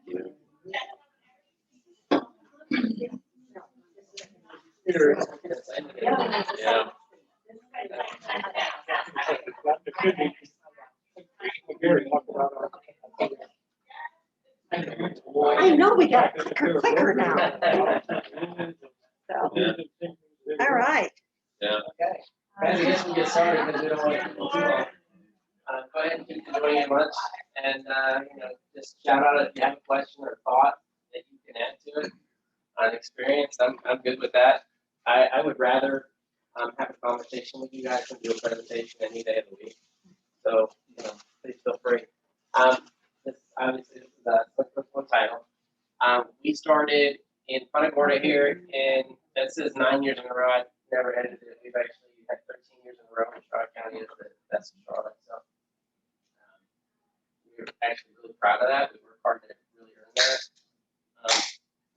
Yeah. I know we got clicker now. So, all right. Yeah. Okay. Guys, I guess we'll get started because we don't want to keep it too long. Go ahead and keep enjoying your lunch and, just shout out if you have a question or thought that you can add to it on experience. I'm good with that. I would rather have a conversation with you guys and do a presentation any day of the week. So, please feel free. This obviously this is a title. We started in Punta Gorda here, and this is 9 years in a row. I've never edited it. We've actually had 13 years in a row in Charlotte County as the best in Charlotte. So we're actually really proud of that. We worked hard to really earn that.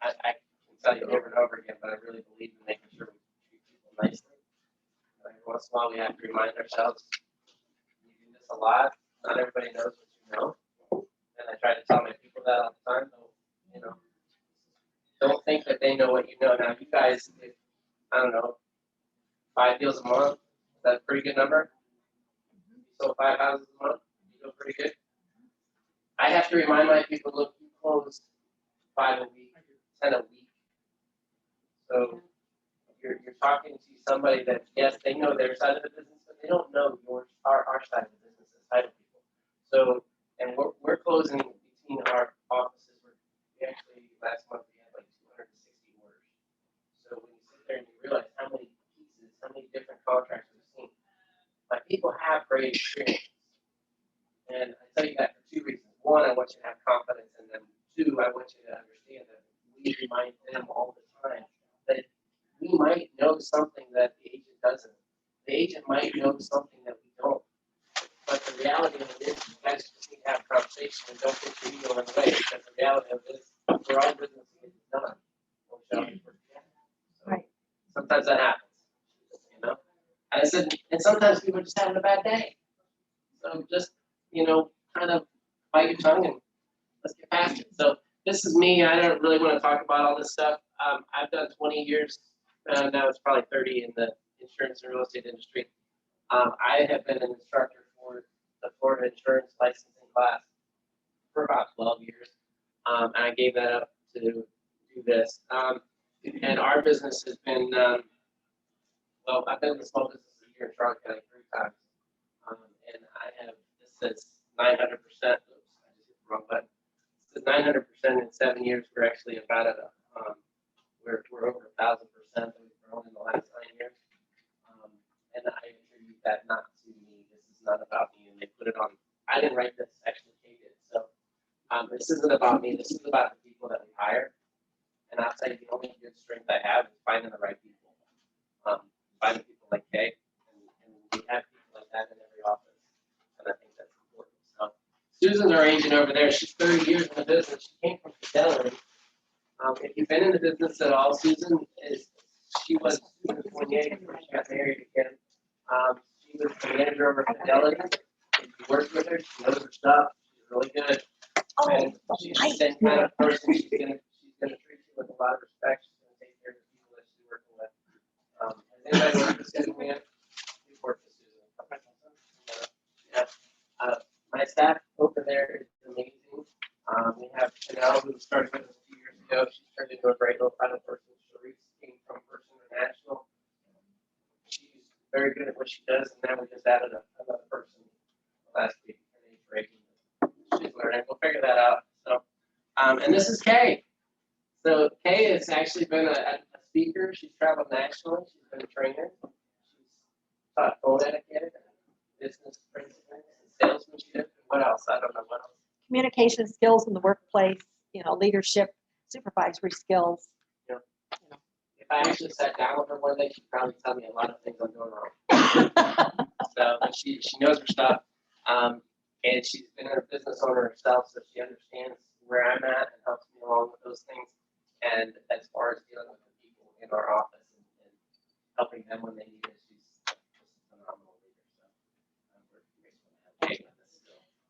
I can tell you over and over again, but I really believe in making sure we treat people nicely. Every once in a while, we have to remind ourselves we do this a lot. Not everybody knows what you know. And I try to tell my people that all the time. Don't think that they know what you know. Now, you guys, if, I don't know, 5 deals a month, is that a pretty good number? You sold 5 houses a month, you feel pretty good? I have to remind my people, look, you closed 5 a week, 10 a week. So you're talking to somebody that, yes, they know their side of the business, but they don't know our side of the business, the side of people. So, and we're closing between our offices. We actually, last month, we had like 260 orders. So when you sit there and you realize how many pieces, how many different contracts we've seen, my people have great experience. And I tell you that for 2 reasons. One, I want you to have confidence in them. 2, I want you to understand that we remind them all the time that we might know something that the agent doesn't. The agent might know something that we don't. But the reality of it is, you guys just need to have a conversation and don't get your ego in the way. Because the reality of it is, we're all business to get it done. So Right. sometimes that happens, And I said, and sometimes people are just having a bad day. So just, kind of bite your tongue and let's get past it. So this is me. I don't really want to talk about all this stuff. I've done 20 years. Now it's probably 30 in the insurance and real estate industry. I have been an instructor for the Florida insurance licensing class for about 12 years. And I gave that up to do this. And our business has been, I've been in the small business here in Charlotte County 3 times. And I have, this says 900%. Oops, I just hit the wrong button. It says 900% in 7 years. We're actually about at we're over 1,000% that we've grown in the last 9 years. And I attribute that not to me. This is not about me. And they put it on. I didn't write this. Actually, Kay did. So this isn't about me. This is about the people that we hire. And I'll tell you, the only good strength I have is finding the right people. Finding people like Kay. And we have people like that in every office. And I think that's important. So Susan's our agent over there. She's 30 years in the business. She came from Fidelity. If you've been in the business at all, Susan was 28 before she got married again. She was the manager over Fidelity. If you work with her, she knows her stuff. She's really good. And she's the same kind of person. She's gonna treat you with a lot of respect. She's gonna take care of the people that she's working with. Has anybody worked with Susan yet? You've worked with Susan. Yeah. My staff over there is amazing. We have Chanel, who started with us a few years ago. She's turned into a great little final person. Sharice came from First International. She's very good at what she does, and now we just added another person last week. Her name's Reagan. She's learning. We'll figure that out. So, and this is Kay. So Kay has actually been a speaker. She's traveled nationally. She's been a trainer. She's taught phone etiquette and business principles and salesmanship. And what else? I don't know what else. Communication skills in the workplace, leadership, supervisory skills. Yeah. If I actually sat down with her one day, she'd probably tell me a lot of things I'm doing wrong. So, but she knows her stuff. And she's been a business owner herself, so she understands where I'm at and helps me along with those things. And as far as dealing with the people in our office and helping them when they need it, she's just a phenomenal leader. So I'm very grateful to have Kay with us.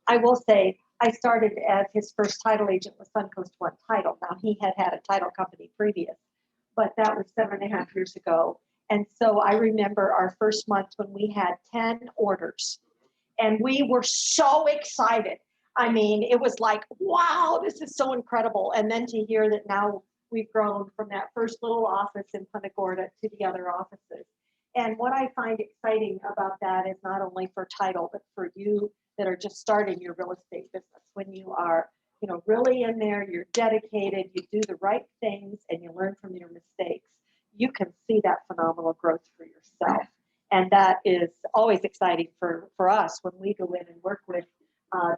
I will say, I started as his first title agent with Suncoast One Title. Now, he had had a title company previous, but that was 7.5 years ago. And so I remember our first month when we had 10 orders, and we were so excited. I mean, it was like, wow, this is so incredible. And then to hear that now we've grown from that first little office in Punta Gorda to the other offices. And what I find exciting about that is not only for title, but for you that are just starting your real estate business. When you are, really in there, you're dedicated, you do the right things, and you learn from your mistakes, you can see that phenomenal growth for yourself. And that is always exciting for us when we go in and work with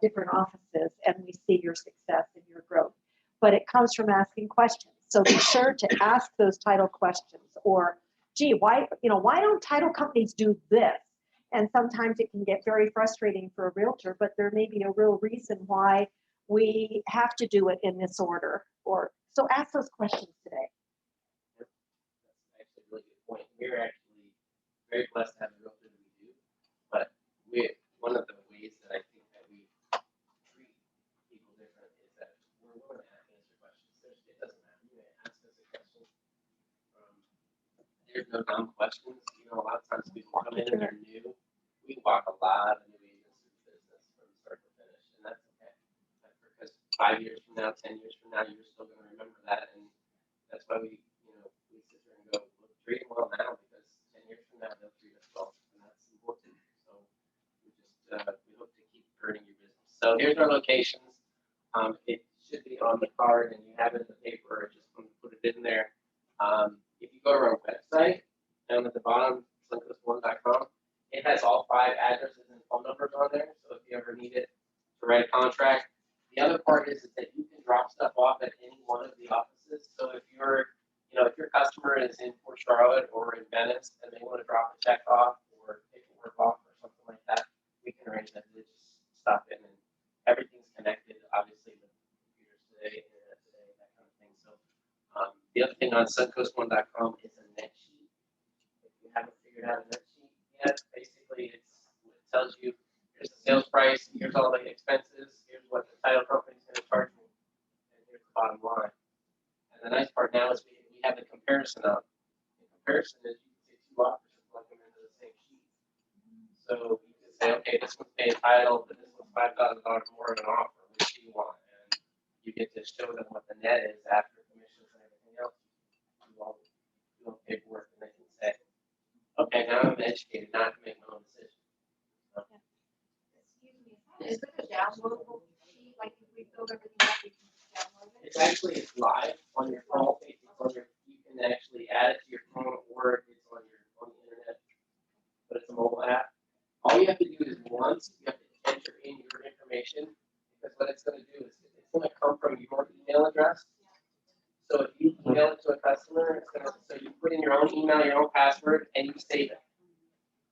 different offices and we see your success and your growth. But it comes from asking questions. So be sure to ask those title questions, or, gee, why don't title companies do this? And sometimes it can get very frustrating for a realtor, but there may be a real reason why we have to do it in this order. Or so ask those questions today. That's actually a really good point. We're actually very blessed to have a realtor that we do, but one of the ways that I think that we treat people different is that we're willing to answer questions. It doesn't matter. You may ask us a question. There's no dumb questions. A lot of times people come in and they're new. We walk a lot of new agents through the business from start to finish, and that's okay. Because 5 years from now, 10 years from now, you're still going to remember that, and that's why we sit there and go, look, treat them well now, because 10 years from now they'll treat us well, and that's important. So we hope to keep earning your business. So here's our locations. It should be on the card, and you have it in the paper. Or just put it in there. If you go to our website, down at the bottom, suncoast1.com, it has all 5 addresses and phone numbers on there. So if you ever need it to write a contract, the other part is that you can drop stuff off at any one of the offices. So if your customer is in Port Charlotte or in Venice and they want to drop a check off or paperwork off or something like that, we can arrange that. They just stop in, and everything's connected, obviously, with computers today, internet today, that kind of thing. So the other thing on suncoast1.com is a net sheet. If you haven't figured out a net sheet yet, basically it tells you here's the sales price, here's all the expenses, here's what the title company's going to charge me, and here's the bottom line. And the nice part now is we have the comparison up. The comparison is you can see 2 offers and plug them into the same sheet. So you can say, okay, this one's paying title, but this one's $5,000 more of an offer. Which do you want? And you get to show them what the net is after commissions and everything else. Do all paperwork, and they can say, okay, now I'm educated, not to make my own decision. So, Excuse me, is it a downloadable sheet? Like if we build everything up, we can just download it? it's actually live on your phone. You can actually add it to your phone, or it's on the internet, but it's a mobile app. All you have to do is once you have to enter in your information, because what it's going to do is it's going to come from your email address. So if you email it to a customer, so you put in your own email, your own password, and you save it.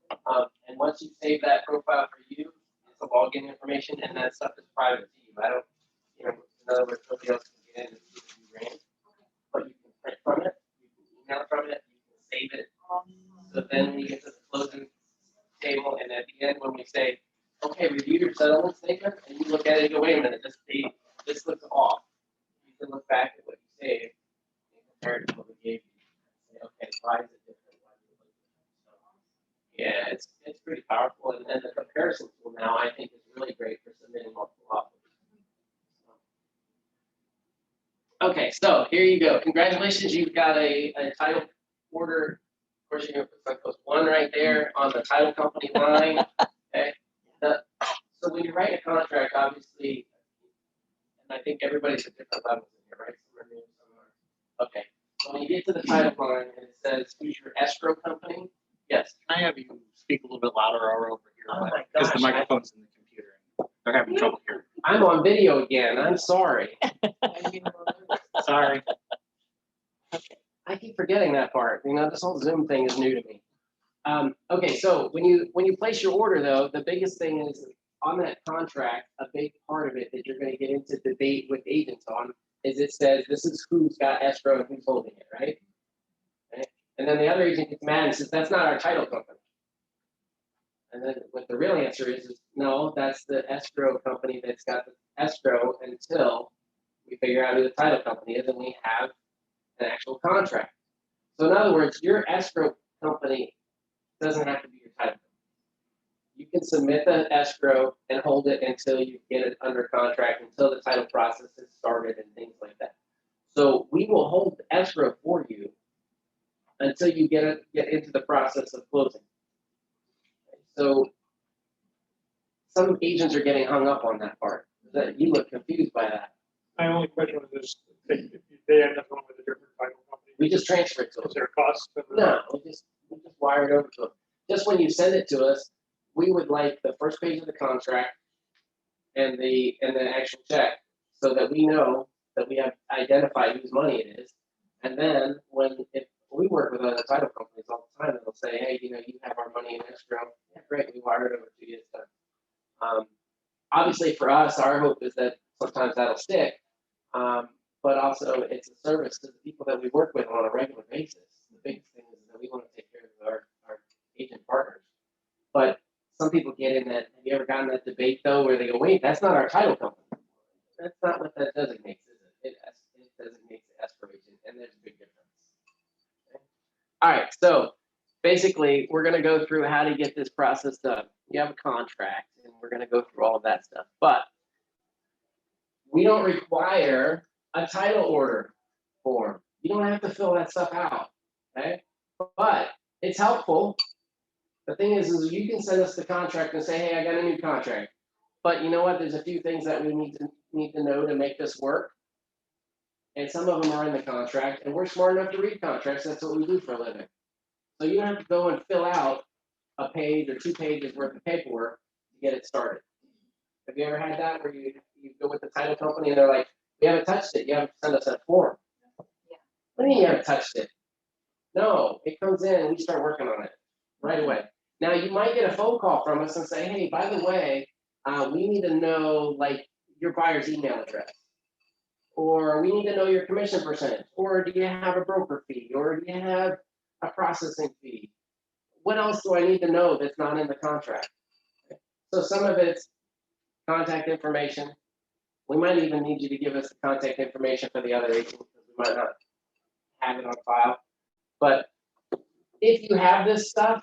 And once you save that profile for you, it's the login information, and that stuff is private to you. I don't, in other words, nobody else can get in and see if you ran. But you can print from it, you can email from it, you can save it. So then we get to the closing table, and at the end, when we say, okay, review your settlement statement, and you look at it and go, wait a minute, this looks off. You can look back at what you saved and compare it to what we gave you. Say, okay, why is it different? Why is it different? So, yeah, it's pretty powerful, and then the comparison tool now I think is really great for submitting multiple offers. Okay, so here you go. Congratulations, you've got a title order. Of course, you're going to put Suncoast 1 right there on the title company line. Okay. So when you write a contract, obviously, and I think everybody's at different levels in here, right? Some are new, some are. Okay. So when you get to the title line and it says, who's your escrow company? Yes. Can I have you speak a little bit louder or over here? Oh my Because the gosh. microphone's in the computer. And they're having trouble hearing. I'm on video again. I'm sorry. Sorry. I keep forgetting that part. This whole Zoom thing is new to me. Okay, so when you place your order, though, the biggest thing is on that contract. A big part of it that you're going to get into debate with agents on is it says this is who's got escrow and who's holding it, right? And then the other agent gets mad and says that's not our title company. And then what the real answer is no, that's the escrow company that's got the escrow until we figure out who the title company is and we have an actual contract. So in other words, your escrow company doesn't have to be your title company. You can submit the escrow and hold it until you get it under contract, until the title process is started and things like that. So we will hold the escrow for you until you get into the process of closing. So some agents are getting hung up on that part. That you look confused by that. My only question was this, if they end up going with a different title company, We just transfer it to them. is there a cost? No, we just wire it over to them. Just when you send it to us, we would like the first page of the contract and the actual check, so that we know that we have identified whose money it is. And then if we work with other title companies all the time, and they'll say, hey, you have our money in escrow. Yeah, great, we wire it over to you. It's done. Obviously, for us, our hope is that sometimes that'll stick. But also, it's a service to the people that we work with on a regular basis. The biggest thing is that we want to take care of our agent partners. But some people get in that. Have you ever gotten that debate though, where they go, "Wait, that's not our title company." That's not what that designates, is it? It designates the escrow agent, and there's a big difference. Okay. All right, so basically, we're going to go through how to get this process done. You have a contract, and we're going to go through all of that stuff. But we don't require a title order form. You don't have to fill that stuff out, okay? But it's helpful. The thing is you can send us the contract and say, hey, I got a new contract. But you know what? There's a few things that we need to know to make this work. And some of them are in the contract, and we're smart enough to read contracts. That's what we do for a living. So you don't have to go and fill out a page or 2 pages worth of paperwork to get it started. Have you ever had that where you go with the title company and they're like, we haven't touched it. You haven't sent us that form. Yeah. What do you mean you haven't touched it? No, it comes in and we start working on it right away. Now you might get a phone call from us and say, hey, by the way, we need to know like your buyer's email address, or we need to know your commission percentage, or do you have a broker fee, or do you have a processing fee? What else do I need to know that's not in the contract? Okay. So some of it's contact information. We might even need you to give us the contact information for the other agent, because we might not have it on file. But if you have this stuff,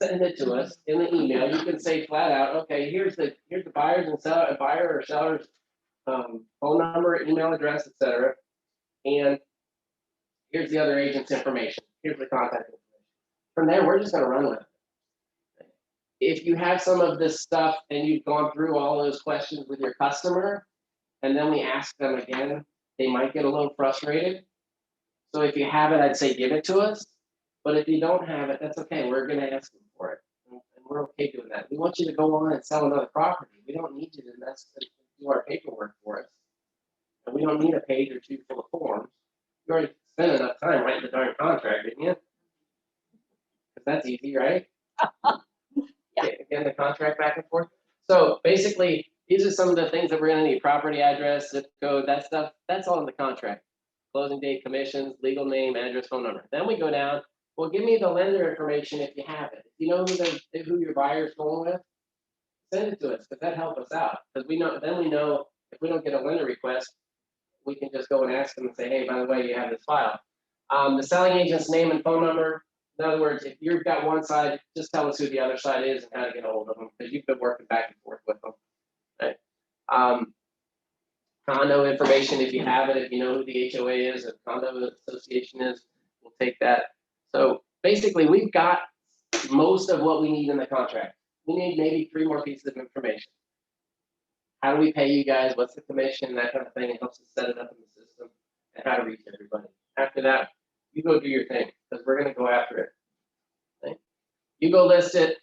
send it to us in the email. You can say flat out, okay, here's the buyer's and buyer or seller's phone number, email address, etc. And here's the other agent's information. Here's the contact information. From there, we're just going to run with it. If you have some of this stuff and you've gone through all those questions with your customer, and then we ask them again, they might get a little frustrated. So if you have it, I'd say give it to us. But if you don't have it, that's okay. We're going to ask them for it. And we're okay doing that. We want you to go on and sell another property. We don't need you to do our paperwork for us. And we don't need a page or 2 full of forms. You already spent enough time writing the darn contract, didn't you? Because that's easy, right? Yeah. Getting the contract back and forth. So basically, these are some of the things that we're going to need. Property address, zip code, that stuff. That's all in the contract. Closing date, commissions, legal name, address, phone number. Then we go down. Well, give me the lender information if you have it. If you know who your buyer's going with, send it to us, because that helps us out. Because we know if we don't get a lender request, we can just go and ask them and say, hey, by the way, you have this file. The selling agent's name and phone number. In other words, if you've got one side, just tell us who the other side is and how to get a hold of them, because you've been working back and forth with them. Right? Condo information, if you have it, if you know who the HOA is, if condo association is, we'll take that. So basically, we've got most of what we need in the contract. We need maybe 3 more pieces of information. How do we pay you guys? What's the commission? That kind of thing. It helps us set it up in the system and how to reach everybody. After that, you go do your thing, because we're going to go after it. Okay? You go list it,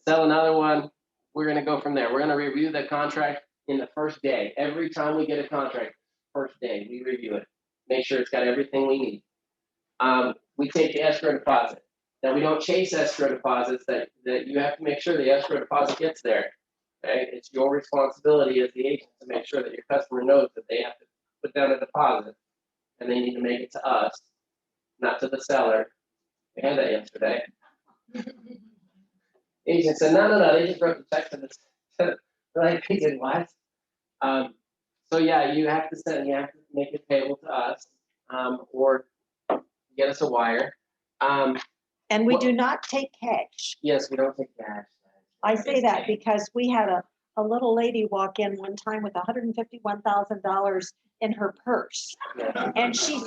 sell another one. We're going to go from there. We're going to review the contract in the first day. Every time we get a contract, first day, we review it. Make sure it's got everything we need. We take the escrow deposit. Now, we don't chase escrow deposits. That you have to make sure the escrow deposit gets there. Okay? It's your responsibility as the agent to make sure that your customer knows that they have to put down a deposit, and they need to make it to us, not to the seller. We had that yesterday. Agent said, no, they just wrote the check to this. Like, he did what? So yeah, you have to make it payable to us, or get us a wire. And we Well- do not take cash. Yes, we don't take cash. I say that because we had a little lady walk in one time with $151,000 in her purse. Yeah. And she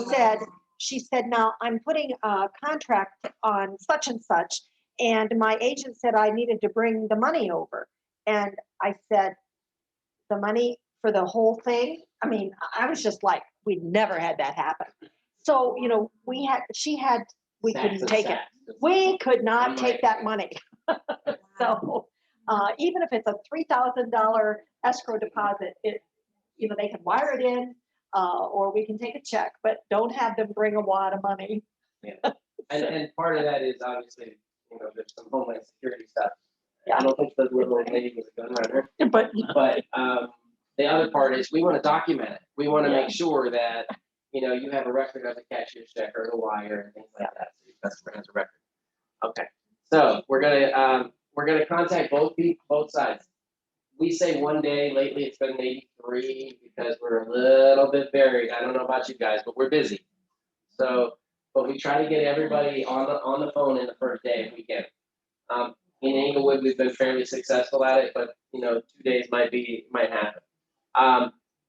said, now I'm putting a contract on such and such. And my agent said I needed to bring the money over. And I said, the money for the whole thing? I mean, I was just like, we'd never had that happen. So, you know, we couldn't take it. We could not take that money. So, even if it's a $3,000 escrow deposit, they can wire it in, or we can take a check, but don't have them bring a wad of money. And part of that is obviously, there's some homeland security stuff. Yeah. I don't think the little lady was a gun runner, But but, the other part is we want to document it. We want to make sure that, you have a record of the cashier's check or the wire and things like that. So your customer has a record. Okay. So we're gonna contact both sides. We say one day, lately it's been maybe 3 because we're a little bit buried. I don't know about you guys, but we're busy. So, but we try to get everybody on the phone in the first day if we can. In Englewood, we've been fairly successful at it, but 2 days might happen.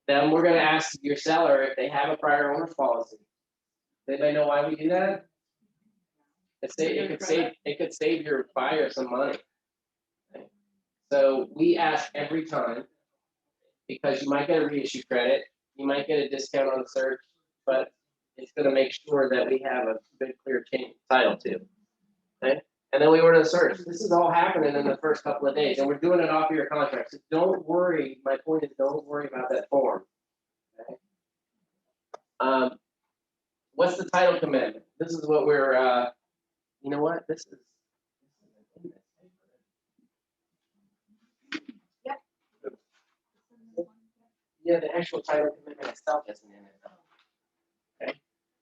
Then we're gonna ask your seller if they have a prior owner's policy. Anybody know why we do that? It could save your buyer some money. Okay. So we ask every time, because you might get a reissue credit, you might get a discount on the search, but it's gonna make sure that we have a good clear chain of title too. Okay? And then we order the search. This is all happening in the first couple of days, and we're doing it off of your contract. So don't worry. My point is, don't worry about that form. Okay? What's the title commitment? This is what we're. You know what? This is. Yeah, the actual title commitment itself isn't in it though. Okay.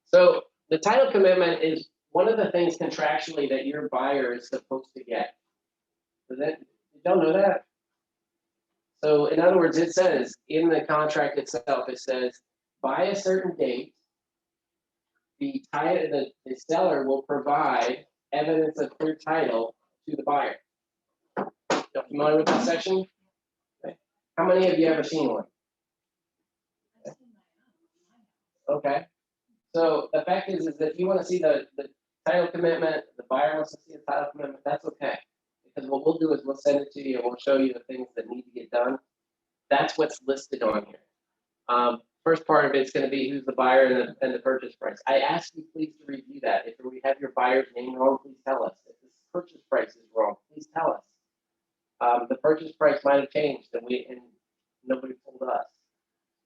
So the title commitment is one of the things contractually that your buyer is supposed to get. You don't know that? So in other words, it says in the contract itself, it says by a certain date, the seller will provide evidence of clear title to the buyer. You familiar with that section? Okay. How many of you ever seen one? Okay. So the fact is that if you want to see the title commitment, the buyer wants to see the title commitment, that's okay. Because what we'll do is we'll send it to you and we'll show you the things that need to get done. That's what's listed on here. First part of it's going to be who's the buyer and the purchase price. I ask you please to review that. If we have your buyer's name wrong, please tell us. If this purchase price is wrong, please tell us. The purchase price might have changed and nobody told us.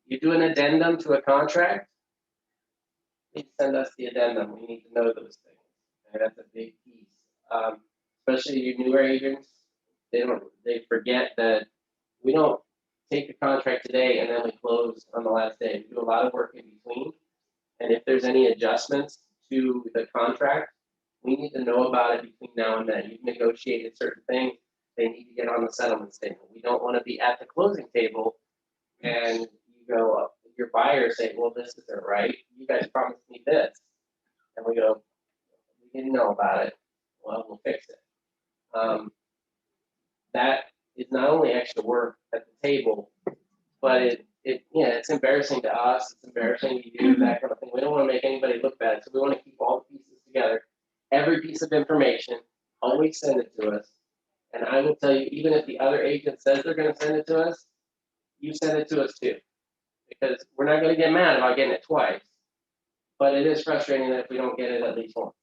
You do an addendum to a contract, please send us the addendum. We need to know those things. Okay, that's a big piece. Especially your newer agents, they forget that we don't take the contract today and then we close on the last day. We do a lot of work in between. And if there's any adjustments to the contract, we need to know about it between now and then. You've negotiated certain things, they need to get on the settlement statement. We don't want to be at the closing table and you go up, your buyer say, well, this isn't right. You guys promised me this. And we go, we didn't know about it. Well, we'll fix it. That is not only extra work at the table, but it's embarrassing to us. It's embarrassing to you, that kind of thing. We don't want to make anybody look bad, so we want to keep all the pieces together. Every piece of information, always send it to us. And I will tell you, even if the other agent says they're going to send it to us, you send it to us too, because we're not going to get mad about getting it twice. But it is frustrating that if we don't get it at least once.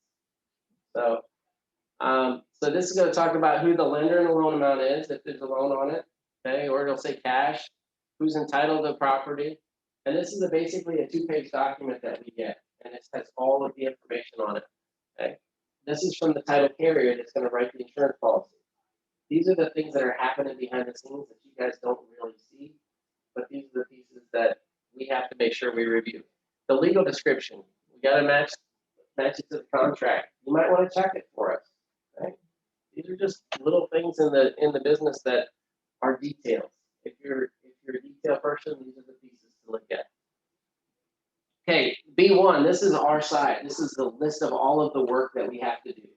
So this is going to talk about who the lender and the loan amount is, if there's a loan on it, okay, or it'll say cash, who's entitled to property. And this is basically a 2-page document that we get, and it has all of the information on it, okay. This is from the title carrier that's going to write the insurance policy. These are the things that are happening behind the scenes that you guys don't really see, but these are the pieces that we have to make sure we review. The legal description, we got to match it to the contract. You might want to check it for us, right? These are just little things in the business that are details. If you're a detail person, these are the pieces to look at. Okay, B1, this is our side. This is the list of all of the work that we have to do.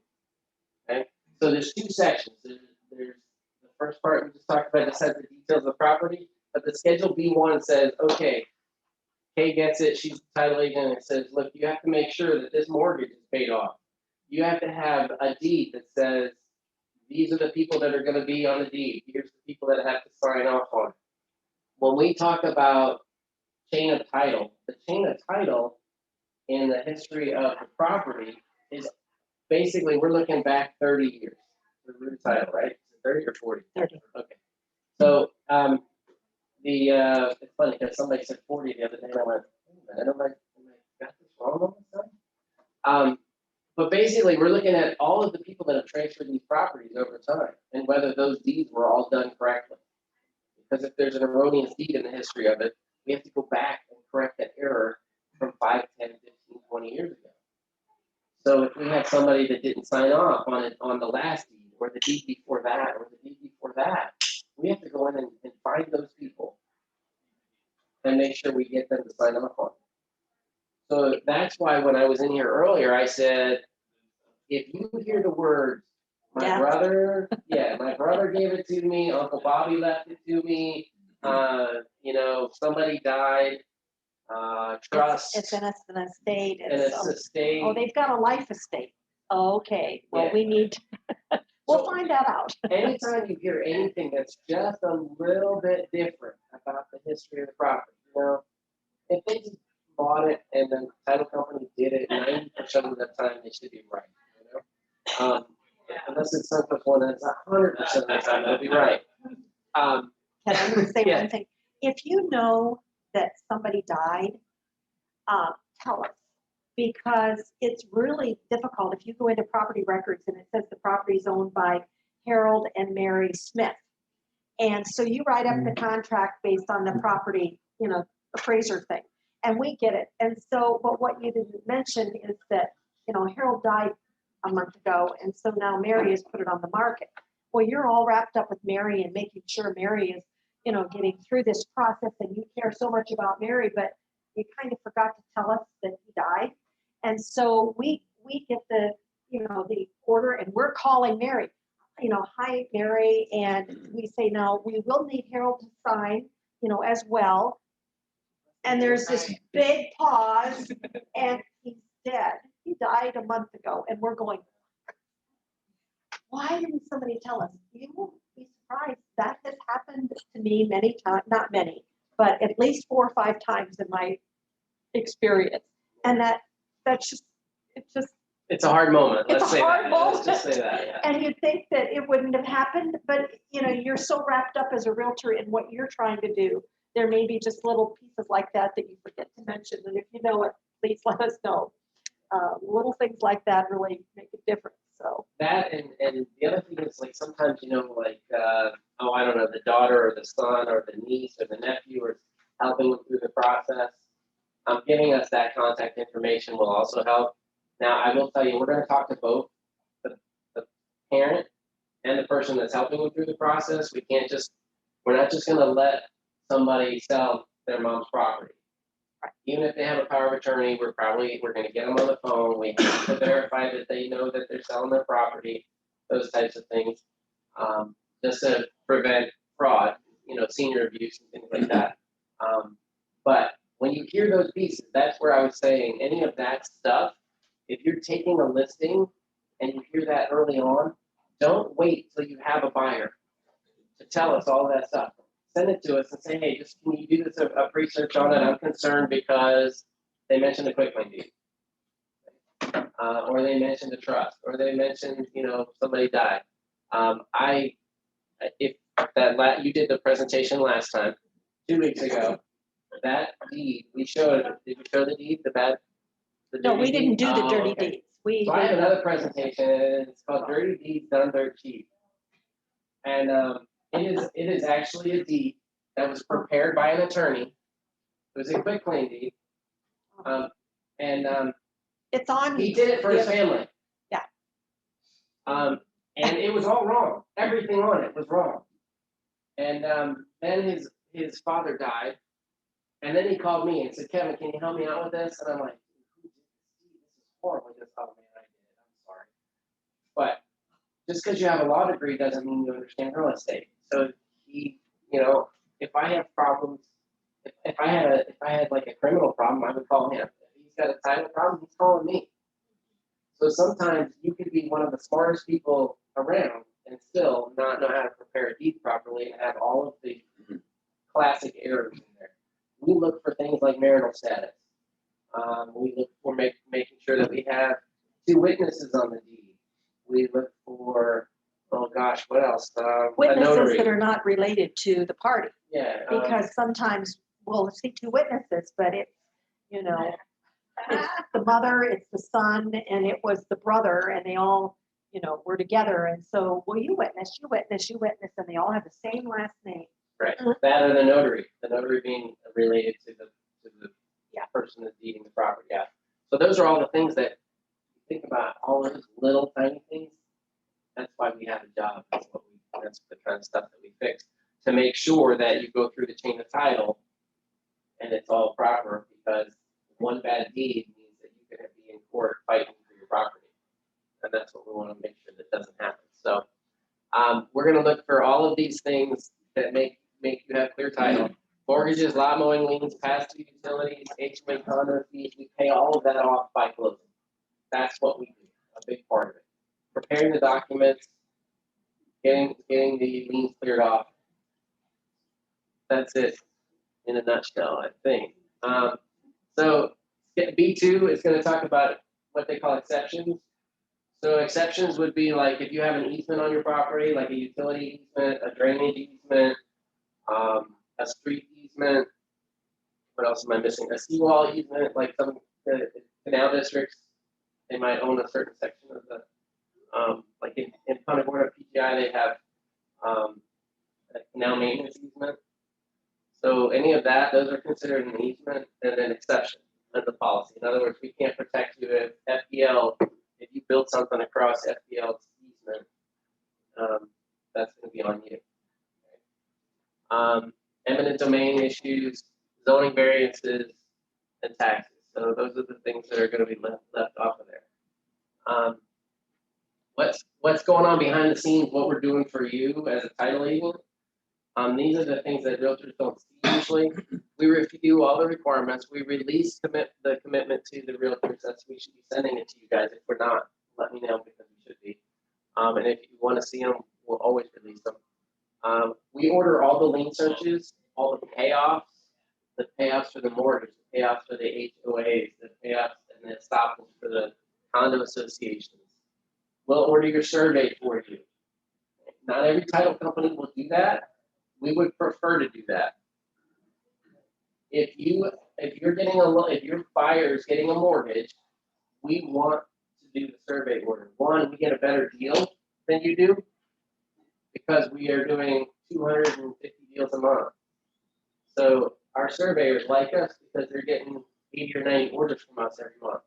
Okay, so there's two sections. There's the first part we just talked about, just has the details of the property, but the schedule B1 says, okay, Kay gets it, she's the title agent, and it says, look, you have to make sure that this mortgage is paid off. You have to have a deed that says, these are the people that are gonna be on the deed. Here's the people that have to sign off on it. When we talk about chain of title, the chain of title in the history of the property is basically, we're looking back 30 years. The root title, right? 30 or 40? 30. Okay. So, it's funny because somebody said 40 the other day, and I went, wait a minute, am I got this wrong all the time? But basically, we're looking at all of the people that have transferred these properties over time and whether those deeds were all done correctly. Because if there's an erroneous deed in the history of it, we have to go back and correct that error from 5, 10, 15, 20 years ago. So if we had somebody that didn't sign off on it on the last deed, or the deed before that, or the deed before that, we have to go in and find those people and make sure we get them to sign off on it. So that's why when I was in here earlier, I said, if you hear the words, my Death. brother, my brother gave it to me, Uncle Bobby left it to me, somebody died, trust, It's an estate. and it's a estate. Oh, they've got a life estate. Oh, okay, well, Yeah. we need, we'll So, find that out. anytime you hear anything that's just a little bit different about the history of the property, if they just bought it and then the title company did it 90% of the time, they should be right. Unless it's something one that's 100% of the time, they'll be right. Can I just say Yeah. one thing? If you know that somebody died, tell us. Because it's really difficult if you go into property records and it says the property is owned by Harold and Mary Smith. And so you write up the contract based on the property, appraiser thing, and we get it. And so, but what you didn't mention is that, Harold died a month ago, and so now Mary has put it on the market. Well, you're all wrapped up with Mary and making sure Mary is, getting through this process, and you care so much about Mary, but you kind of forgot to tell us that he died. And so we get the order, and we're calling Mary, hi, Mary, and we say, now, we will need Harold to sign, as well. And there's this big pause, and he's dead. He died a month ago, and we're going, why didn't somebody tell us? You will be surprised. That has happened to me many times, not many, but at least 4 or 5 times in my experience. And It's a hard moment. It's Let's a say hard that. Let's just moment. say that. Yeah. And you'd think that it wouldn't have happened, but you're so wrapped up as a realtor in what you're trying to do. There may be just little pieces like that you forget to mention. And if you know it, please let us know. Little things like that really make a difference. So That and the other thing is, like, sometimes, I don't know, the daughter or the son or the niece or the nephew is helping them through the process. Giving us that contact information will also help. Now, I will tell you, we're going to talk to both the parent and the person that's helping them through the process. We're not just going to let somebody sell their mom's property. Even if they have a power of attorney, we're going to get them on the phone. We have to verify that they know that they're selling their property, those types of things, just to prevent fraud, senior abuse and things like that. But when you hear those pieces, that's where I was saying any of that stuff, if you're taking a listing and you hear that early on, don't wait till you have a buyer to tell us all that stuff. Send it to us and say, hey, just can you do this a research on it? I'm concerned because they mentioned a quitclaim deed. Or they mentioned a trust, or they mentioned, somebody died. You did the presentation last time, 2 weeks ago, that deed, did we show the deed, no, we didn't do the dirty okay. deeds. So I have another presentation, and it's called Dirty Deeds Done Dirt Cheap. And it is actually a deed that was prepared by an attorney. It was a quitclaim deed. It's on. He did it for his family. Yeah. And it was all wrong. Everything on it was wrong. And then his father died. And then he called me and said, Kevin, can you help me out with this? And I'm like, who did this? This is horrible. He goes, oh man, I did it. I'm sorry. But just because you have a law degree doesn't mean you understand real estate. So he, if I have problems, if I had like a criminal problem, I would call him. If he's got a title problem, he's calling me. So sometimes you could be one of the smartest people around and still not know how to prepare a deed properly and have all of the classic errors in there. We look for things like marital status. We look for making sure that we have 2 witnesses on the deed. We look for, oh gosh, what else? A Witnesses notary. that are not related to the party, Yeah. because sometimes we'll see 2 witnesses, but it's, it's the mother, it's the son, and it was the brother, and they all, were together. And so, well, you witness, and they all have the same last name. Right. That or the notary being related to the person that's deeding the property out. So those are all the things that you think about, all those little tiny things. That's why we have a job. That's the kind of stuff that we fix to make sure that you go through the chain of title and it's all proper, because one bad deed means that you could be in court fighting for your property. And that's what we want to make sure that doesn't happen. So we're going to look for all of these things that make you have clear title. Mortgages, lot mowing liens, past due utilities, HOA condo fees, we pay all of that off by closing. That's what we do, a big part of it. Preparing the documents, getting the liens cleared off. That's it in a nutshell, I think. So B2 is going to talk about what they call exceptions. So exceptions would be like if you have an easement on your property, like a utility easement, a drainage easement, a street easement. What else am I missing? A seawall easement, like some canal districts, they might own a certain section of the, like in Punta Gorda PGI, they have a canal maintenance easement. So any of that, those are considered an easement and an exception of the policy. In other words, we can't protect you if FPL, if you build something across FPL's easement, that's going to be on you. Eminent domain issues, zoning variances, and taxes. So those are the things that are going to be left off of there. What's going on behind the scenes, what we're doing for you as a title agent. These are the things that realtors don't see usually. We review all the requirements. We release the commitment to the realtors. That's we should be sending it to you guys. If we're not, let me know, because we should be. And if you want to see them, we'll always release them. We order all the lien searches, all the payoffs for the mortgage, the payoffs for the HOAs, the payoffs and the estoppels for the condo associations. We'll order your survey for you. Not every title company will do that. We would prefer to do that. If your buyer is getting a mortgage, we want to do the survey order. One, we get a better deal than you do, because we are doing 250 deals a month. So our surveyors like us because they're getting 80 or 90 orders from us every month.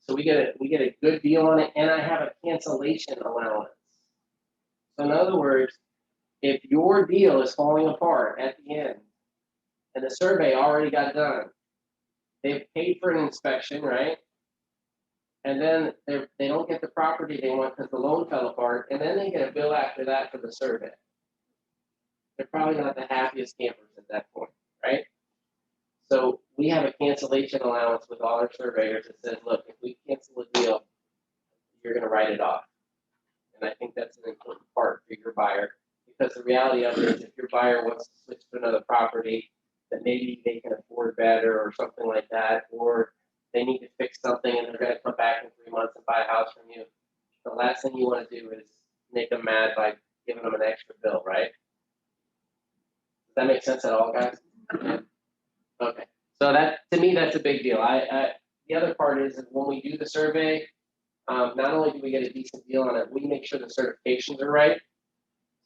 So we get a good deal on it, and I have a cancellation allowance. So in other words, if your deal is falling apart at the end and the survey already got done, they've paid for an inspection, right? And then they don't get the property they want because the loan fell apart, and then they get a bill after that for the survey. They're probably not the happiest campers at that point, right? So we have a cancellation allowance with all our surveyors that says, look, if we cancel a deal, you're going to write it off. And I think that's an important part for your buyer, because the reality of it is if your buyer wants to switch to another property that maybe they can afford better or something like that, or they need to fix something and they're going to come back in 3 months and buy a house from you, the last thing you want to do is make them mad by giving them an extra bill, right? Does that make sense at all, guys? Okay. So that, to me, that's a big deal. The other part is when we do the survey, not only do we get a decent deal on it, we make sure the certifications are right,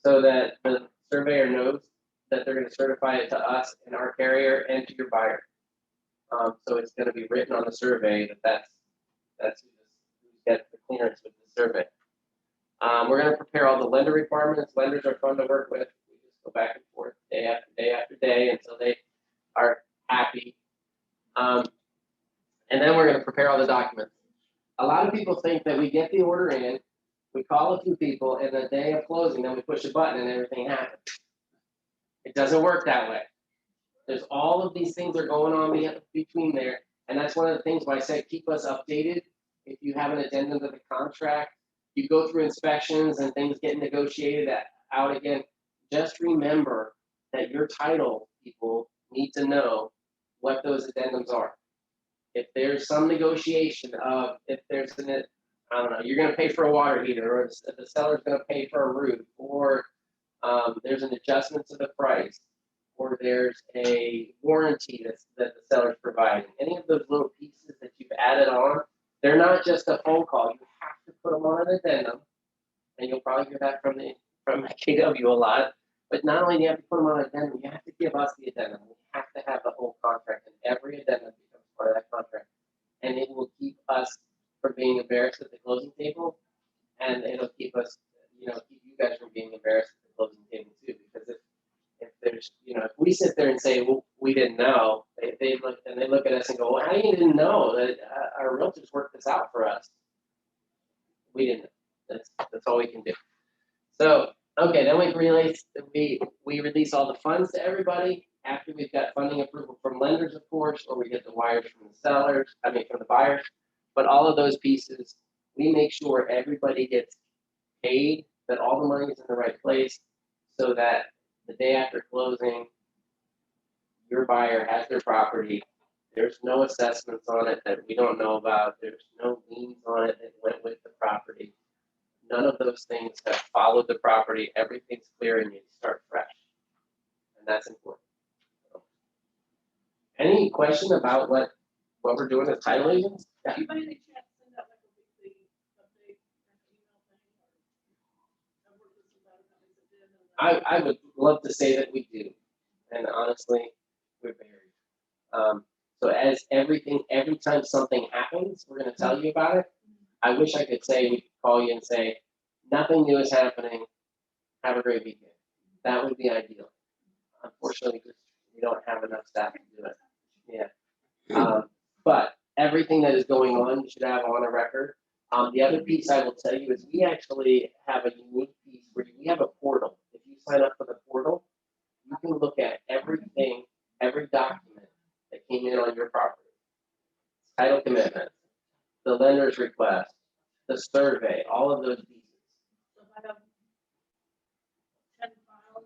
so that the surveyor knows that they're going to certify it to us and our carrier and to your buyer. So it's going to be written on the survey that that's who's got the clearance with the survey. We're gonna prepare all the lender requirements. Lenders are fun to work with. We just go back and forth day after day after day until they are happy. And then we're gonna prepare all the documents. A lot of people think that we get the order in, we call a few people, and the day of closing, then we push a button and everything happens. It doesn't work that way. There's all of these things are going on between there, and that's one of the things why I say keep us updated. If you have an addendum to the contract, you go through inspections and things get negotiated out again. Just remember that your title people need to know what those addendums are. If there's some negotiation of, if there's an, I don't know, you're gonna pay for a water heater, or the seller's gonna pay for a roof, or there's an adjustment to the price, or there's a warranty that the seller's providing. Any of those little pieces that you've added on, they're not just a phone call. You have to put them on an addendum, and you'll probably hear that from KW a lot. But not only do you have to put them on an addendum, you have to give us the addendum. We have to have the whole contract, and every addendum becomes part of that contract. And it will keep us from being embarrassed at the closing table, and it'll keep us, keep you guys from being embarrassed at the closing table too. Because if there's, if we sit there and say, well, we didn't know, they look at us and go, well, how do you didn't know that our realtors worked this out for us? We didn't. That's all we can do. So, okay, then we release all the funds to everybody after we've got funding approval from lenders, of course, or we get the wires from the buyers. But all of those pieces, we make sure everybody gets paid, that all the money is in the right place, so that the day after closing, your buyer has their property. There's no assessments on it that we don't know about. There's no liens on it that went with the property. None of those things have followed the property. Everything's clear and you start fresh. And that's important. Any question about what we're doing as title agents? Yeah. Do you by any chance send out like a weekly update or email thing? Or I've worked with some other companies that did, and I would love to say that we do. And honestly, we're buried. So as every time something happens, we're going to tell you about it. I wish I could say, we could call you and say, nothing new is happening. Have a great weekend. That would be ideal. Unfortunately, we don't have enough staff to do it. Yeah. But everything that is going on, you should have on a record. The other piece I will tell you is we actually have a unique piece where we have a portal. If you sign up for the portal, you can look at everything, every document that came in on your property. Title commitment, the lender's request, the survey, all of those pieces. so if I have 10 files.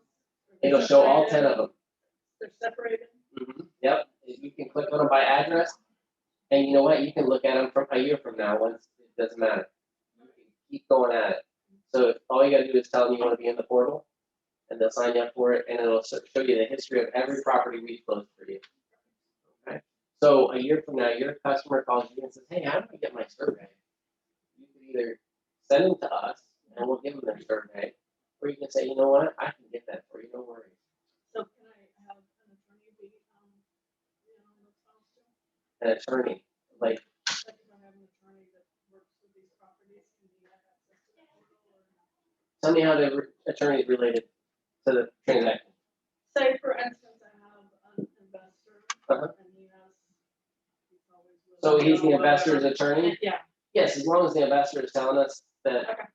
It'll show all 10 of them. They're separated. Yep, you can click on them by address, and you know what? You can look at them from a year from now. Once it doesn't matter. You can keep going at it. So if all you gotta do is tell them you want to be in the portal, and they'll sign you up for it, and it'll show you the history of every property we've closed for you. Okay. So a year from now, your customer calls you and says, "Hey, how do I get my survey?" You can either send them to us, and we'll give them their survey, or you can say, "You know what? I can get that for you. No worries." So can I have an attorney be, those files too? An attorney, like, Like if I have an attorney that works with these properties, can he have access to that portal or not? tell me how the attorney is related to the transaction. Say for instance, I have an investor Uh-huh. and he's always. willing So to he's go, the investor's whatever. attorney? Yeah, Yes, as long as the investor is telling us that, Okay.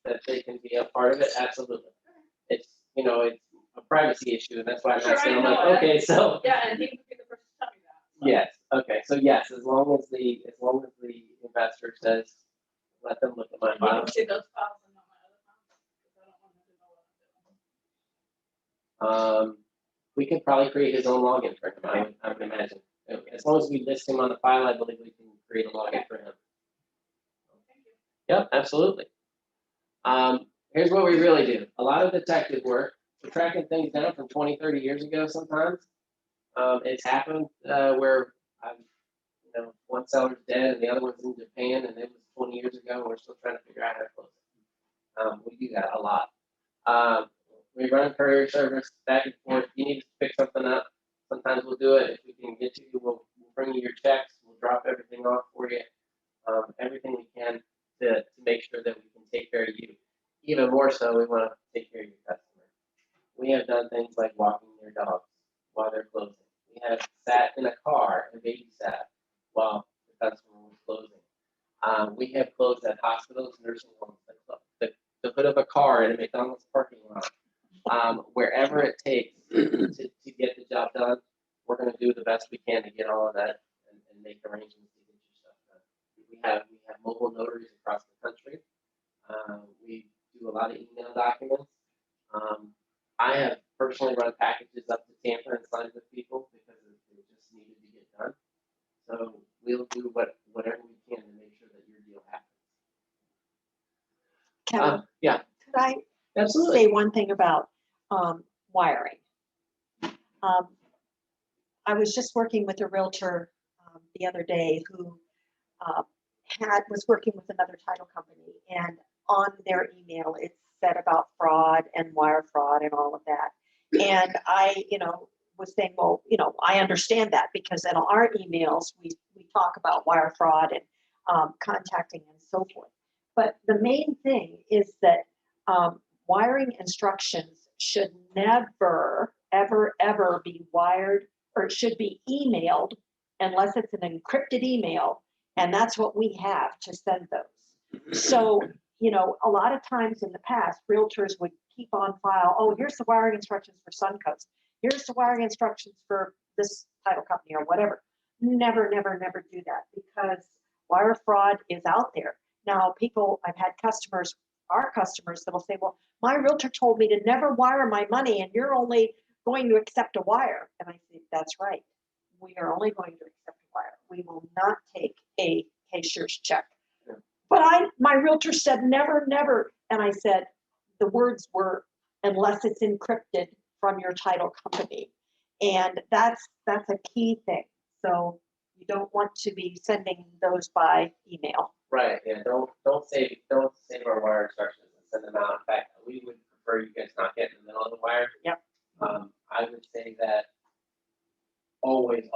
that they can be a part of it, absolutely. It's, it's a privacy issue, and that's why I'm Sure, asking, I I'm know like, that. okay, so, yeah, and he would be the first to tell me that. So. yes, okay, so yes, as long as the investor says, let them look at my You file. can see those files and not my other files, because I don't want him to know what I'm doing. We could probably create his own login for him, I would imagine. As long as we list him on the file, I believe we can create a login for him. Thank you. Yep, absolutely. Here's what we really do. A lot of detective work. We're tracking things down from 20, 30 years ago sometimes. It's happened where one seller's dead and the other one's in Japan, and it was 20 years ago, and we're still trying to figure out how to close it. We do that a lot. We run courier service back and forth. You need to pick something up. Sometimes we'll do it. If we can get to you, we'll bring you your checks. We'll drop everything off for you. Everything we can to make sure that we can take care of you. even more so, we want to take care of your customer. We have done things like walking their dogs while they're closing. We have sat in a car and babysat while the customer was closing. We have closed at hospitals, nursing homes, the hood of a car in a McDonald's parking lot. Wherever it takes to get the job done, we're going to do the best we can to get all of that and make arrangements to get your stuff done. We have mobile notaries across the country. We do a lot of email documents. I have personally run packages up to Tampa and signed with people because it just needed to get done. So we'll do whatever we can to make sure that your deal happens. Kevin, Yeah, could I absolutely. say one thing about wiring? I was just working with a realtor the other day who was working with another title company, and on their email it said about fraud and wire fraud and all of that. And I, was saying, well, I understand that because in our emails we talk about wire fraud and contacting and so forth. But the main thing is that wiring instructions should never, ever, ever be wired, or it should be emailed unless it's an encrypted email. And that's what we have to send those. So, a lot of times in the past, realtors would keep on file, oh, here's the wiring instructions for Suncoast. Here's the wiring instructions for this title company or whatever. Never, never, never do that because wire fraud is out there. Now, I've had our customers that'll say, well, my realtor told me to never wire my money and you're only going to accept a wire. And I say, that's right. We are only going to accept a wire. We will not take a cashier's check. But my realtor said never, never. And I said, the words were, unless it's encrypted from your title company. And that's a key thing. So you don't want to be sending those by email. Right, yeah, don't save our wire instructions and send them out. In fact, we would prefer you guys not get in the middle of the wire. Yep. I would say that always,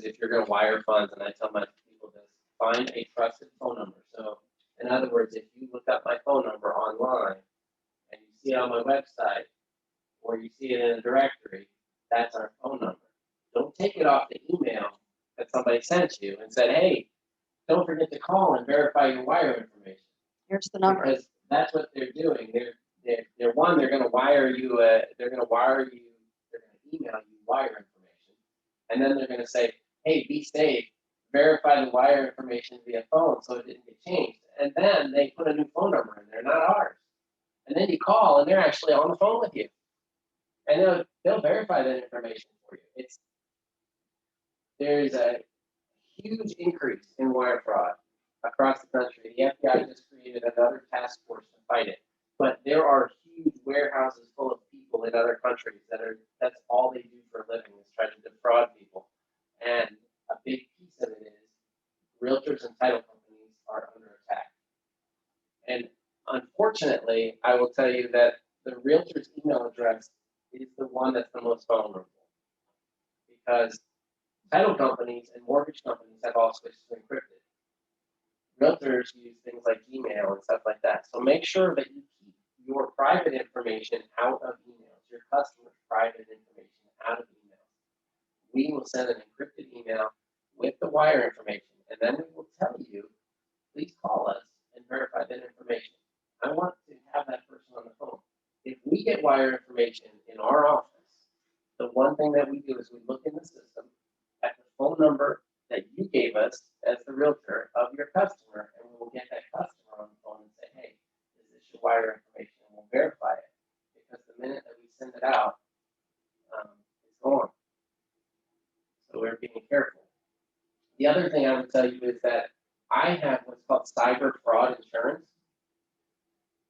if you're gonna wire funds, and I tell my people this, find a trusted phone number. So in other words, if you look up my phone number online and you see it on my website or you see it in a directory, that's our phone number. Don't take it off the email that somebody sent you and said, hey, don't forget to call and verify your wire information. Here's the number. Because that's what they're doing. They're going to wire you. They're going to email you wire information, and then they're going to say, "Hey, be safe. Verify the wire information via phone, so it didn't get changed." And then they put a new phone number in there, not ours. And then you call, and they're actually on the phone with you, and they'll verify that information for you. There's a huge increase in wire fraud across the country. The FBI just created another task force to fight it. But there are huge warehouses full of people in other countries that's all they do for a living is try to defraud people. And a big piece of it is realtors and title companies are under attack. And unfortunately, I will tell you that the realtor's email address is the one that's the most vulnerable because title companies and mortgage companies have all switched to encrypted. Realtors use things like Gmail and stuff like that. So make sure that you keep your private information out of emails, your customer's private information out of emails. We will send an encrypted email with the wire information, and then we will tell you, please call us and verify that information. I want to have that person on the phone. If we get wire information in our office, the one thing that we do is we look in the system at the phone number that you gave us as the realtor of your customer, and we will get that customer on the phone and say, hey, is this your wire information? And we'll verify it. Because the minute that we send it out, it's gone. So we're being careful. The other thing I would tell you is that I have what's called cyber fraud insurance.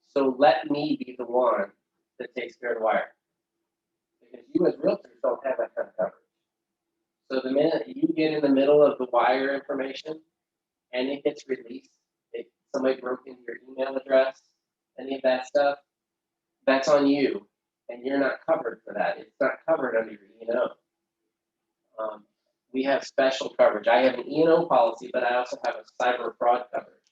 So let me be the one that takes care of the wire. Because you as realtors don't have that kind of coverage. So the minute you get in the middle of the wire information and it gets released, somebody broke into your email address, any of that stuff, that's on you, and you're not covered for that. It's not covered under your E&O. We have special coverage. I have an E&O policy, but I also have a cyber fraud coverage,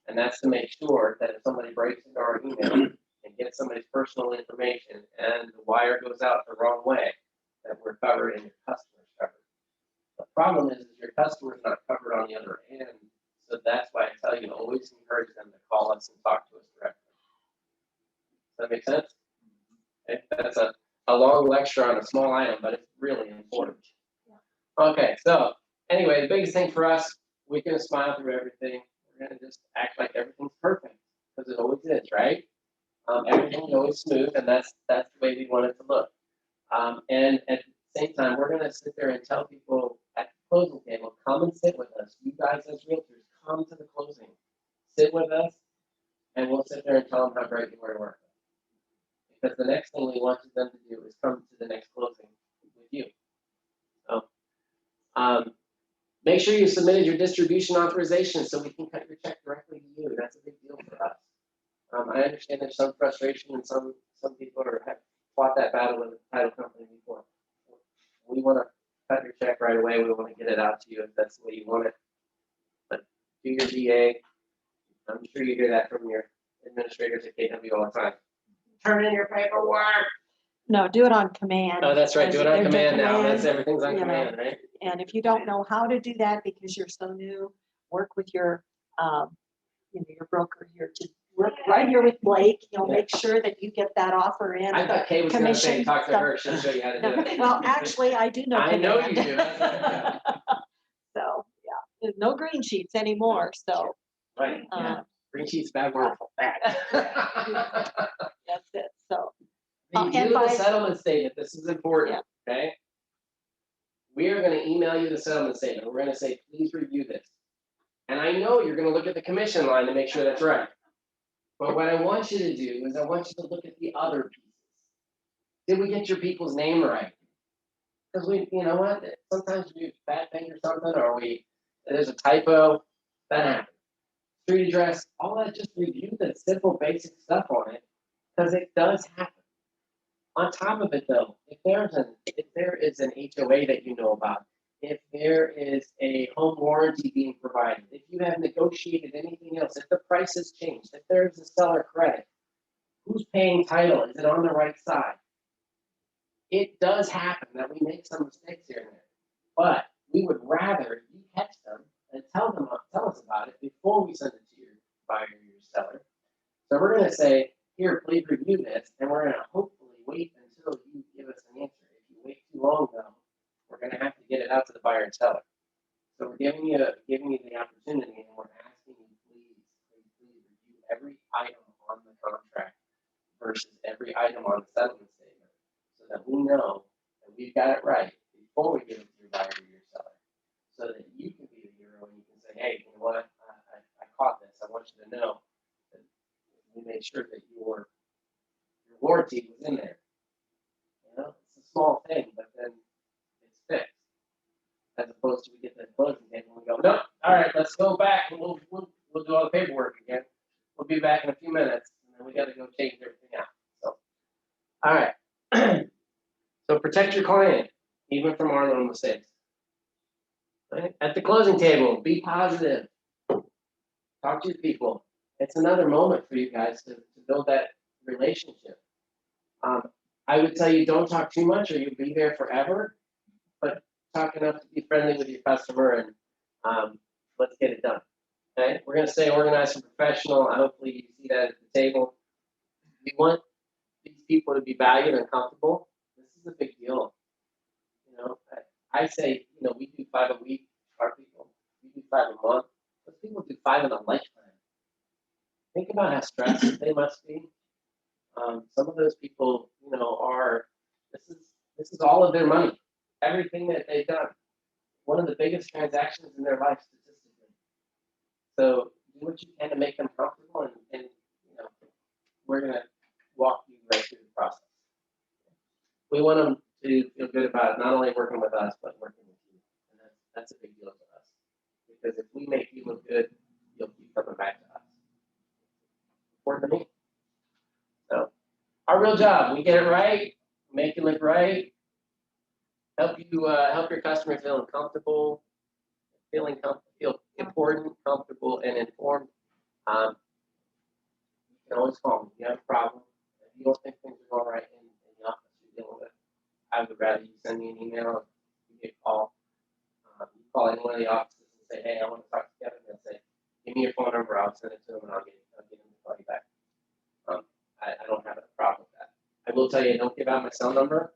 and that's to make sure that if somebody breaks into our email and get somebody's personal information and the wire goes out the wrong way, that we're covered and your customer's covered. The problem is your customer's not covered on the other end. So that's why I tell you, always encourage them to call us and talk to us directly. Does that make sense? Okay, that's a long lecture on a small item, but it's really important. Okay, so anyway, the biggest thing for us, we're gonna smile through everything. We're gonna just act like everything's perfect, because it always is, right? Everything's always smooth, and that's the way we want it to look. And at the same time, we're gonna sit there and tell people at the closing table, come and sit with us. You guys as realtors, come to the closing, sit with us, and we'll sit there and tell them how great you are to work with. Because the next thing we want them to do is come to the next closing with you. So, make sure you submitted your distribution authorization so we can cut your check directly to you. That's a big deal for us. I understand there's some frustration and some people have fought that battle with the title company before. We want to cut your check right away. We want to get it out to you if that's the way you want it. But do your DA. I'm sure you hear that from your administrators at KW all the time. Turn in your paperwork. No, do it on command. Oh, that's right. Do it on There's a command now. command, That's everything's on you know. command, right? And if you don't know how to do that because you're so new, work with your, your broker here to work right here with Blake. He'll make sure that you get that offer in. I thought Kay was going to say, Commission talk to stuff. her. She'll show you how to do No, it. well, actually, I do know. I know you command. do. That's right. So, yeah, there's no green sheets anymore. So, Right. Yeah. Green sheet's bad word. that's it. So, Review and the by- settlement statement. This is important. Okay. We are going to email you the settlement statement. We're going to say, please review this. And I know you're going to look at the commission line to make sure that's right. But what I want you to do is I want you to look at the other pieces. Did we get your people's name right? Because you know what? Sometimes we do a bad thing or something, or there's a typo. That happens. Street address, all that, just review the simple basic stuff on it, because it does happen. On top of it though, if there is an HOA that you know about, if there is a home warranty being provided, if you have negotiated anything else, if the price has changed, if there's a seller credit, who's paying title? Is it on the right side? It does happen that we make some mistakes here and there, but we would rather you catch them and tell us about it before we send it to your buyer or your seller. So we're going to say, here, please review this, and we're going to hopefully wait until you give us an answer. If you wait too long, though, we're going to have to get it out to the buyer and seller. So we're giving you the opportunity, and we're asking you, please review every item on the contract versus every item on the settlement statement, so that we know that we've got it right before we give it to your buyer or your seller, so that you can be the hero and you can say, hey, you know what, I caught this. I want you to know that we made sure that your warranty was in there. You know, it's a small thing, but then it's fixed. As opposed to we get to the closing table and we go, no, all right, let's go back and we'll do all the paperwork again. We'll be back in a few minutes, and then we got to go change everything out. So, all right. So protect your client, even from our little mistakes. Right? At the closing table, be positive. Talk to your people. It's another moment for you guys to build that relationship. I would tell you, don't talk too much or you'll be there forever, but talk enough to be friendly with your customer, and let's get it done. Okay, we're going to stay organized and professional. Hopefully you see that at the table. We want these people to be valued and comfortable. This is a big deal. You know, I say, you know, we do 5 a week, our people. We do 5 a month. Those people do 5 in a lifetime. Think about how stressed they must be. Some of those people, you know, this is all of their money, everything that they've done. One of the biggest transactions in their life statistically. So do what you can to make them comfortable, and you know, we're gonna walk you right through the process. We want them to feel good about not only working with us, but working with you, and that's a big deal to us. Because if we make you look good, you'll keep coming back to us. Important to me. So our real job, we get it right, make it look right, help your customer feel comfortable, feel important, comfortable, and informed. You can always call me if you have a problem. you don't think things are going right in the office you're dealing with, I would rather you send me an email, you get a call. You call any one of the offices and say, hey, I want to talk to Kevin, and say, give me your phone number, I'll send it to him, and I'll get him to call you back. I don't have a problem with that. I will tell you, don't give out my cell number,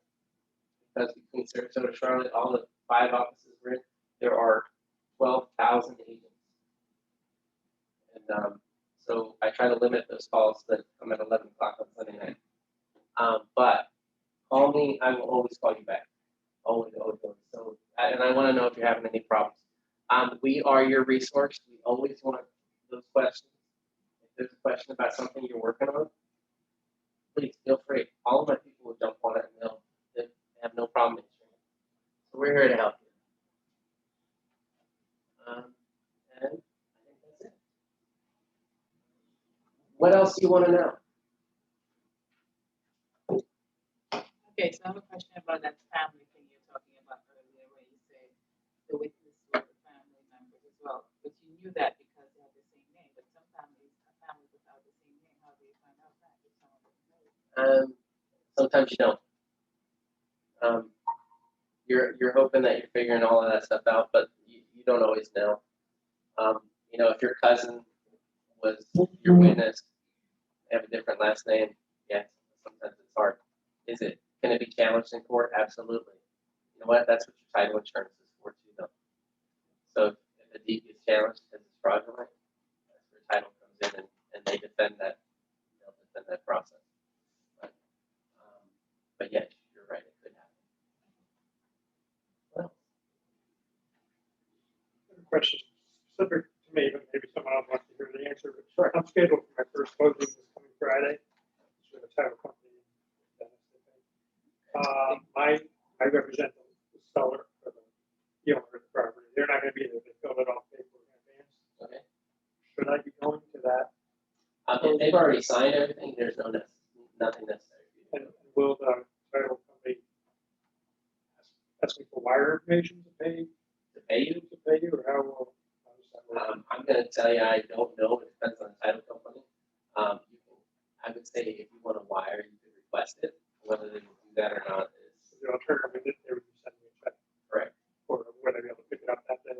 because between Sarasota and Charlotte, all the 5 offices we're in, there are 12,000 agents. And so I try to limit those calls that come at 11 o'clock on Sunday night. But call me, I will always call you back. Always. So, and I want to know if you're having any problems. We are your resource. We always want those questions. If there's a question about something you're working on, please feel free. All of my people will jump on it and they have no problem answering it. So we're here to help you. And I think that's it. What else do you want to know? Okay, so I have a question about that family thing you're talking about earlier, where you say the witness was a family member as well. But you knew that because they have the same name. But some families, a family without the same name, how do you find out that if someone doesn't know? Sometimes you don't. You're hoping that you're figuring all of that stuff out, but you don't always know. You know, if your cousin was your witness, they have a different last name, yeah, sometimes it's hard. Can it be challenged in court? Absolutely. You know what? That's what your title insurance is for too, though. So if the deed is challenged because it's fraudulent, that's where title comes in and they defend that. They'll defend that process. But yes, you're right. It could happen. Well, Question specific to me, but maybe someone else wants to hear the answer. But Sure. I'm scheduled for my first closing this coming Friday. It's with a title company. I represent the seller or the owner of the property. They're not going to be there. They filled it off paper in advance. okay. Should I be going to that? If they've already signed everything, there's nothing necessary. And will the title company ask me for wire information to pay you, or how does that work? I'm going to tell you, I don't know. It depends on the title company. I would say if you want to wire, you could request it. Whether they will do that or not is The alternative is they would send me a check, correct. or would I be able to pick it up that day?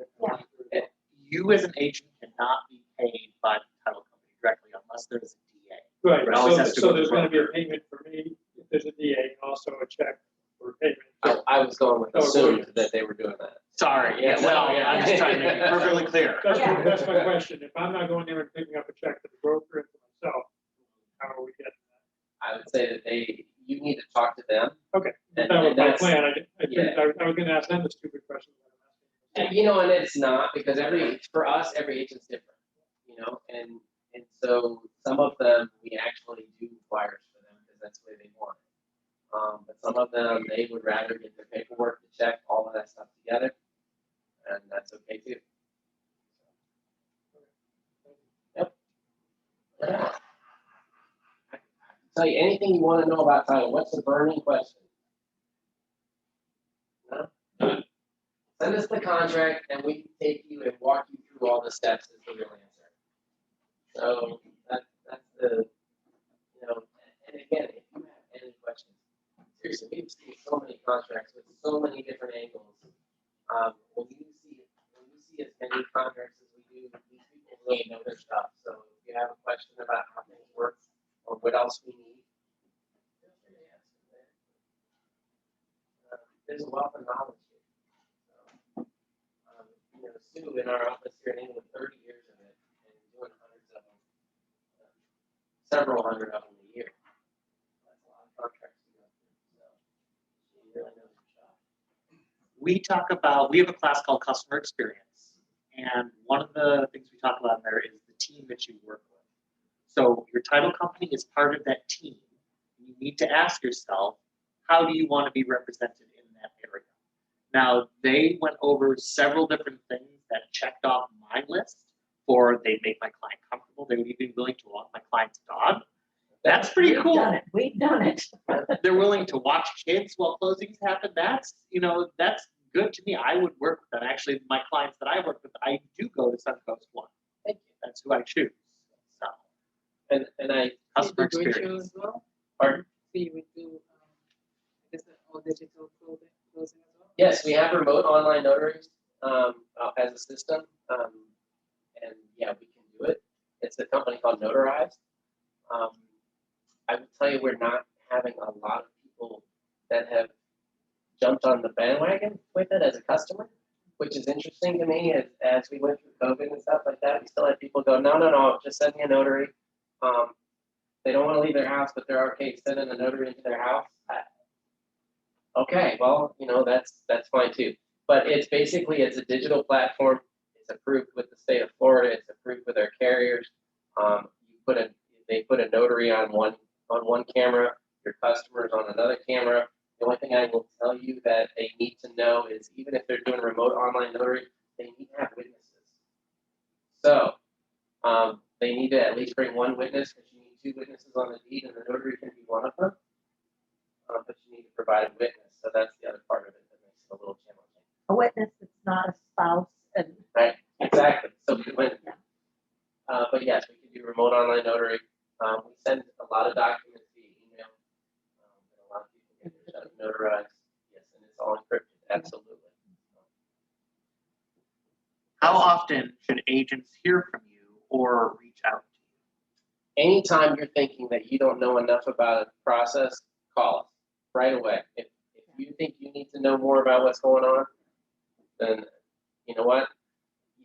Yeah. You as an agent cannot be paid by the title company directly unless there is a DA. Right, It always has to so go to there's going to be a broker. payment for me if there's a DA, and also a check for payment. I was going with assumed that they were doing that. Sorry, Yeah, well, yeah. I'm just trying to make it perfectly clear. That's my question. If I'm not going there and picking up a check to the broker and to myself, how are we getting I would say that you need to talk to them. that? Okay, And- that was and my that's- plan. I yeah. was going to ask them the stupid question. And, you know, and it's not, because for us, every agent's different, you know, and so some of them, we actually do wires for them because that's the way they want it. But some of them, they would rather get their paperwork, the check, all of that stuff together, and that's okay too. Yep. Yeah. I can tell you anything you want to know about title. What's the burning question? No? Send us the contract and we can take you and walk you through all the steps is the real answer. So that's the, you know, and again, if you have any questions, seriously, we've seen so many contracts with so many different angles. When you see as many contracts as we do, these people really know their stuff. So if you have a question about how things work or what else we need, feel free to ask them. There's a wealth of knowledge here. You know, Sue in our office here in England, 30 years of it, and doing hundreds of them, several hundred of them a year. That's a lot of contracts to go through. So she really knows her job. We have a class called Customer Experience, and one of the things we talk about in there is the team that you work with. So your title company is part of that team. You need to ask yourself, how do you want to be represented in that area? Now, they went over several different things that checked off my list, or they make my client comfortable. They would even be willing to walk my client's dog. That's pretty cool. We've done it. They're willing to watch kids while closings happen. That's good to me. I would work with them. Actually, my clients that I work with, I do go to Suncoast one. Thank you. That's who I choose. So, And I customer Do it show experience. as well? Pardon? So you would do, I guess, all digital closing as well? Yes, we have remote online notaries as a system, and yeah, we can do it. It's a company called Notarized. I would tell you we're not having a lot of people that have jumped on the bandwagon with it as a customer, which is interesting to me as we went through COVID and stuff like that. We still had people go, no, just send me a notary. They don't want to leave their house, but they're okay sending a notary into their house. Okay, well, that's fine too. But it's basically, it's a digital platform. It's approved with the state of Florida. It's approved with our carriers. They put a notary on one camera, your customers on another camera. The only thing I will tell you that they need to know is even if they're doing remote online notary, they need to have witnesses. So they need to at least bring one witness because you need 2 witnesses on the deed, and the notary can be one of them. But you need to provide a witness. So that's the other part of it that makes it a little challenging. A witness that's not a spouse and. Right, exactly. So but yes, we can do remote online notary. We send a lot of documents via email. And a lot of people get their stuff notarized. Yes, and it's all encrypted. Absolutely. How often should agents hear from you or reach out to you? Anytime you're thinking that you don't know enough about a process, call us right away. If you think you need to know more about what's going on, then you know what?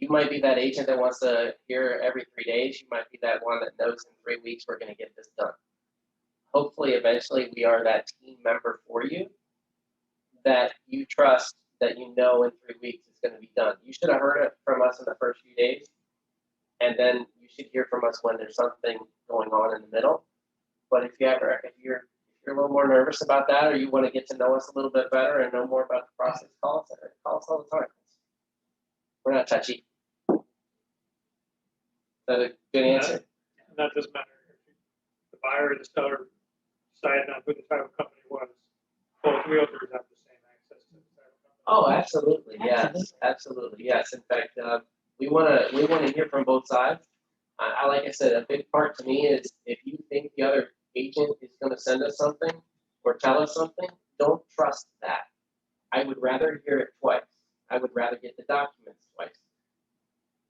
You might be that agent that wants to hear every 3 days. You might be that one that knows in 3 weeks we're going to get this done. Hopefully, eventually, we are that team member for you that you trust that you know in 3 weeks it's going to be done. You should have heard it from us in the first few days, and then you should hear from us when there's something going on in the middle. But if you're a little more nervous about that, or you want to get to know us a little bit better and know more about the process, call us all the time. We're not touchy. Is that a good answer? And that doesn't matter if the buyer or the seller decided on who the title company was. Both realtors have the same access to the title company. Oh, absolutely. Yes, absolutely. Yes. In fact, we want to hear from both sides. Like I said, a big part to me is if you think the other agent is going to send us something or tell us something, don't trust that. I would rather hear it twice. I would rather get the documents twice.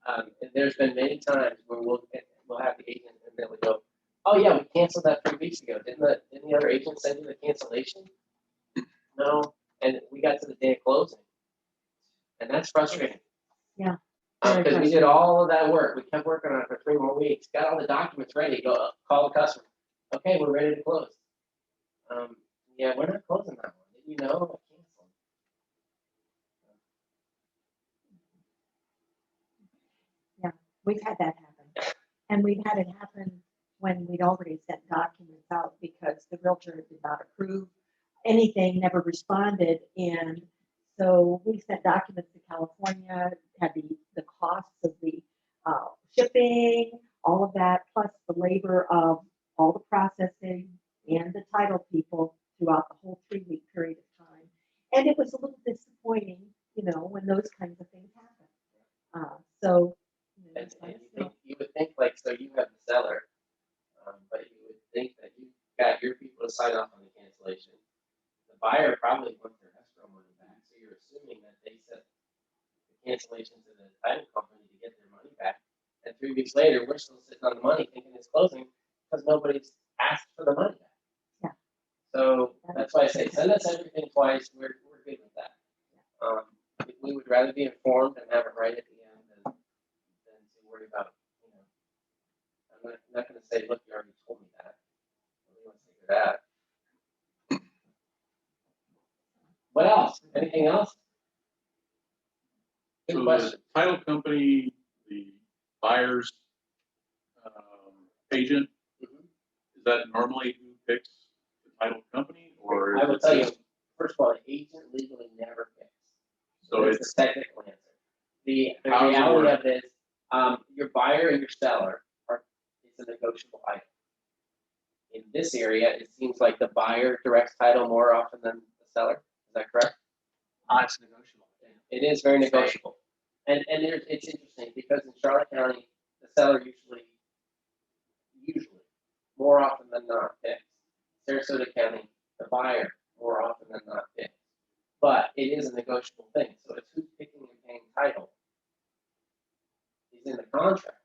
And there's been many times where we'll have the agent and then we go, oh yeah, we canceled that 3 weeks ago. Didn't the other agent send you the cancellation? No. And we got to the day of closing. And that's frustrating. Yeah. Because we did all of that work. We kept working on it for 3 more weeks, got all the documents ready, go call the customer. Okay, we're ready to close. Yeah, we're not closing that one. Did you know? I canceled. We've had that happen. And we've had it happen when we'd already sent documents out because the realtor did not approve anything, never responded. And so we sent documents to California, had the costs of the shipping, all of that, plus the labor of all the processing and the title people throughout the whole 3-week period of time. And it was a little disappointing, when those kinds of things happen. And you would think like, so you have the seller, but you would think that you got your people to sign off on the cancellation. The buyer probably wants their escrow money back, so you're assuming that they sent the cancellation to the title company to get their money back. And 3 weeks later, we're still sitting on the money thinking it's closing because nobody's asked for the money back. Yeah. So that's why I say send us everything twice. We're good with that. We would rather be informed and have it right at the end than to worry about, I'm not going to say, look, you already told me that. We want to figure that. What else? Anything else? Good So question. the title company, the buyer's agent, is that normally who picks the title company, or I is will it tell you, just- first of all, an agent legally never picks. So It's it's the technical answer. The How does it reality work? of it is, your buyer and your seller it's a negotiable item. In this area, it seems like the buyer directs title more often than the seller. Is that correct? It's negotiable. It is very negotiable. And it's interesting because in Charlotte County, the seller usually, more often than not, picks. Sarasota County, the buyer more often than not picks. But it is a negotiable thing, so it's who's picking and paying title is in the contract.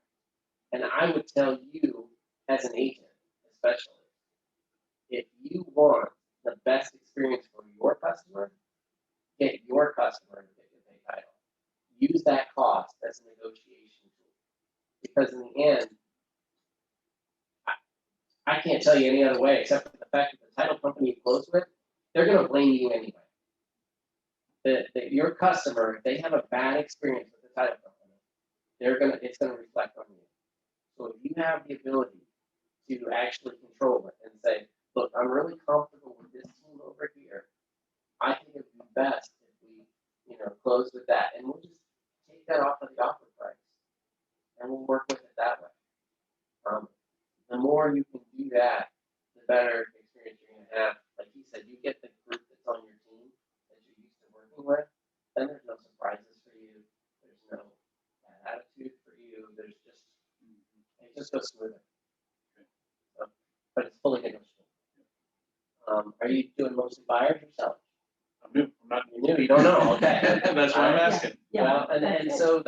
And I would tell you, as an agent especially, if you want the best experience for your customer, get your customer to pick and pay title. Use that cost as a negotiation tool. Because in the end, I can't tell you any other way except for the fact that the title company you close with, they're going to blame you anyway. That your customer, if they have a bad experience with the title company, it's going to reflect on you. So if you have the ability to actually control it and say, look, I'm really comfortable with this team over here. I think it would be best if we, close with that, and we'll just take that off of the offer price, and we'll work with it that way. The more you can do that, the better experience you're going to have. Like you said, you get the group that's on your team that you're used to working with, then there's no surprises for you. There's no bad attitude for you. It just goes smoother. So, but it's fully negotiable. Are you doing mostly buyers or sellers? I'm new. I'm not You're new. You don't know. Okay. That's why I'm asking. Well, and so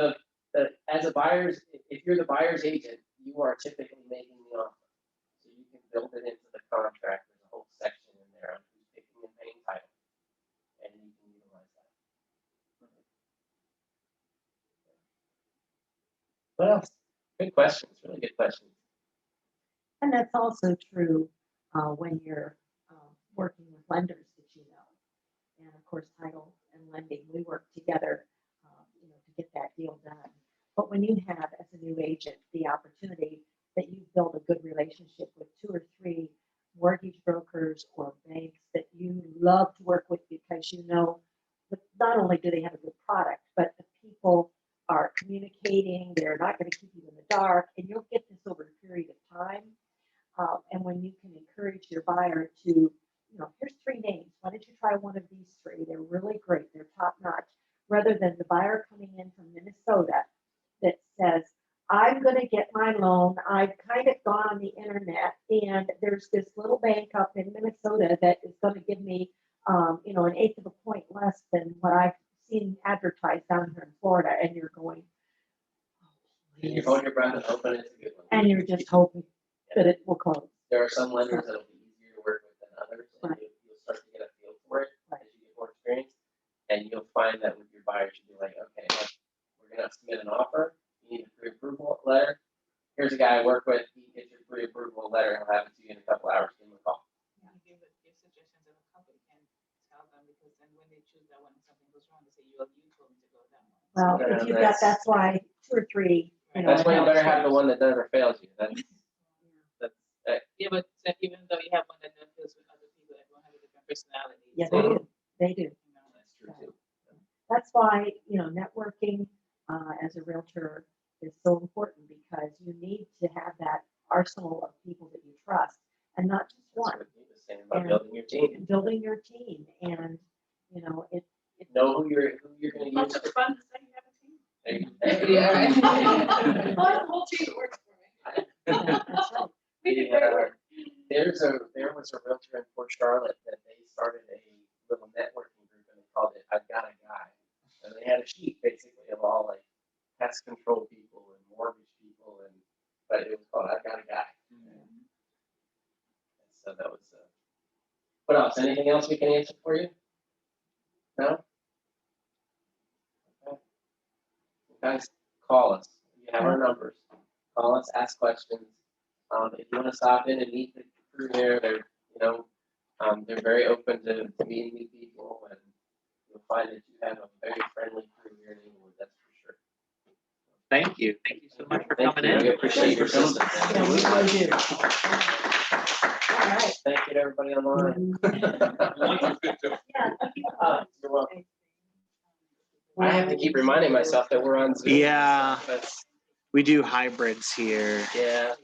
as a buyer's, if you're the buyer's agent, you are typically making the offer. So you can build it into the contract. There's a whole section in there on who's picking and paying title, and you can utilize that. What else? Good questions. Really good questions. And that's also true when you're working with lenders that you know. And of course, title and lending, we work together, to get that deal done. But when you have, as a new agent, the opportunity that you build a good relationship with 2 or 3 mortgage brokers or banks that you love to work with because you know that not only do they have a good product, but the people are communicating, they're not going to keep you in the dark, and you'll get this over a period of time. And when you can encourage your buyer to, here's 3 names. Why don't you try one of these 3? They're really great. They're top notch. Rather than the buyer coming in from Minnesota that says, I'm going to get my loan. I've kind of gone on the internet, and there's this little bank up in Minnesota that is going to give me, an 1/8 of a point less than what I've seen advertised down here in Florida. And you're going, And you hold your breath and hoping it's a good one. and you're just hoping that it will close. There are some lenders that'll be easier to work with than others, and Right. you'll start to get a feel for it Right. as you get more experience. And you'll find that with your buyers, you'll be like, okay, look, we're gonna submit an offer. You need a pre-approval letter. Here's a guy I work with. He gets your pre-approval letter. He'll have it to you in a couple hours. Give him a call. You give suggestions and the company can tell them, because then when they choose that one and something goes wrong, they say, you told me to go that one. Well, Yeah, if you've got, that's why 2 or 3, That's why you better have the one that never fails you. That's Yeah, but even though you have one that deals with other people that don't have a different personality. Yeah, so, they do. They do. that's true too. That's why, networking as a realtor is so important, because you need to have that arsenal of people that you trust, and not just That's one. what he was saying about building your team. And building your team, and it Know who you're gonna Much use. of fun to say you have a team. Yeah. Oh, the whole team that works for me. that's right. We did great work. There was a realtor in Port Charlotte that they started a little networking group, and they called it I've Got a Guy. And they had a sheet basically of all like pest control people and mortgage people, but it was called I've Got a Guy. And so that was what else? Anything else we can answer for you? No? Okay. Guys, call us. You have our numbers. Call us, ask questions. If you want to stop in and meet the crew here, they're very open to meeting new people, and you'll find that you have a very friendly crew here in Englewood, that's for sure. Thank you. Thank you so much for Thank coming you. in. We appreciate your assistance. Yeah, we really do. All right. Thank you to everybody online. Lunch is good too. You're welcome. I have to keep reminding myself that we're on Zoom. Yeah. That's, We do hybrids here. yeah.